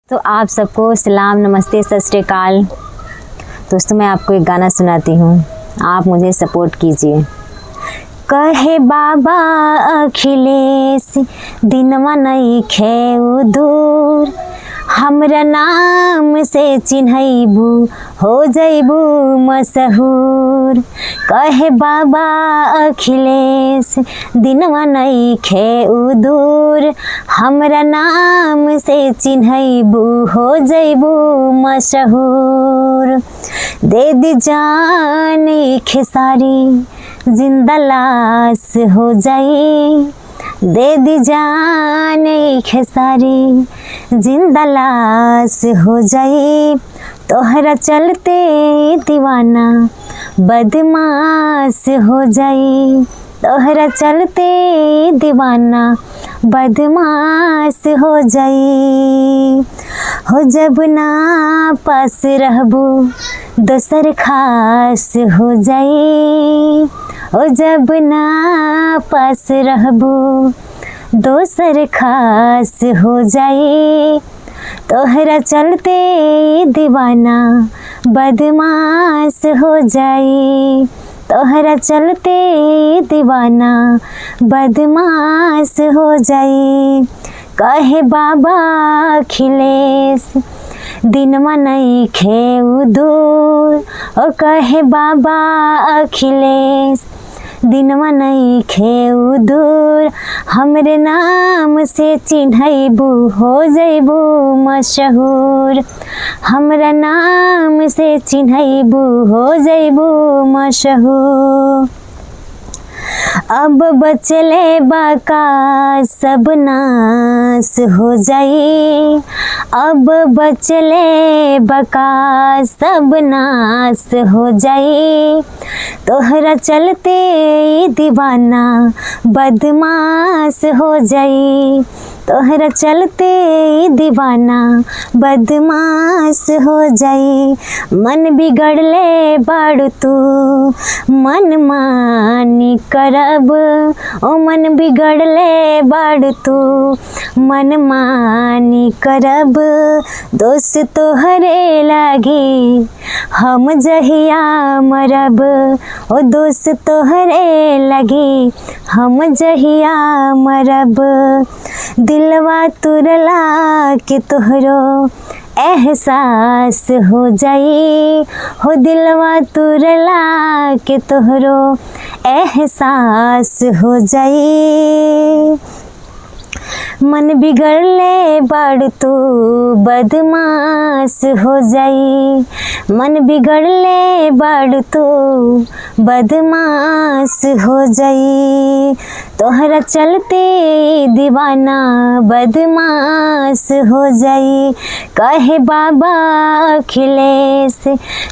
तो आप सबको सलाम, नमस्ते, सत श्री अकाल। दोस्तों मैं आपको एक गाना सुनाती हूँ, आप मुझे सपोर्ट कीजिए। कहे बाबा अखिलेश दिनवा नइखे दूर, हमरा नाम से चिन्हैबू हो जैबू मशहूर। कहे बाबा अखिलेश दिनवा नइखे दूर, हमरा नाम से चिन्हैबू हो जैबू मशहूर। दे दी जान खेसारी जिंदा लाश हो जाई, दे दी जान खेसारी जिंदा लाश हो जाई। तोहरा चलते दीवाना बदमाश हो जाई, तोहरा चलते दीवाना बदमाश हो जाई। हो जब ना पास रहबू दोसर खास हो जाई, हो जब ना पास रहबू दोसर खास हो जाई। तोहरा चलते दीवाना बदमाश हो जाई, तोहरा चलते दीवाना बदमाश हो जाई। कहे बाबा अखिलेश दिनवा नइखे दूर, ओ कहे बाबा अखिलेश दिनवा नइखे दूर, हमरे नाम से चिन्हैबू हो जैबू मशहूर। हमरा नाम से चिन्हैबू हो जैबू मशहूर। अब बचले बाका सब नाश हो जाई, अब बचले बाका सब नाश हो जाई। तोहरा चलते दीवाना बदमाश हो जाई, तोहरा चलते दीवाना बदमाश हो जाई। मन बिगड़ले बाड़ू तू मन मानी करब, ओ मन बिगड़ले बाड़ू तू मन मानी करब। दोस्त तोहरे लागी हम जहिया मरब, ओ दोस्त तोहरे लगी हम जहिया मरब। दिलवा तुरला के तोहरो एहसास हो जाई, हो दिलवा तुरला के तोहरो एहसास हो जाई। मन बिगड़ले बाड़ू तू बदमाश हो जाई, मन बिगड़ले बाड़ू तू बदमाश हो जाई। तोहरा चलते दीवाना बदमाश हो जाई। कहे बाबा अखिलेश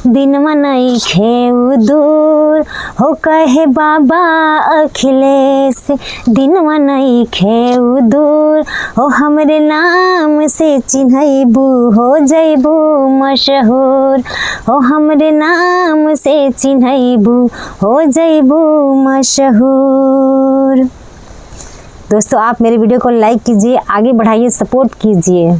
दिनवा नइखे दूर, हो कहे बाबा अखिलेश दिनवा नइखे दूर, हो हमरे नाम से चिन्हैबू हो जैबू मशहूर, हो हमरे नाम से चिन्हैबू हो जैबू मशहूर। दोस्तों आप मेरे वीडियो को लाइक कीजिए, आगे बढ़ाइए, सपोर्ट कीजिए।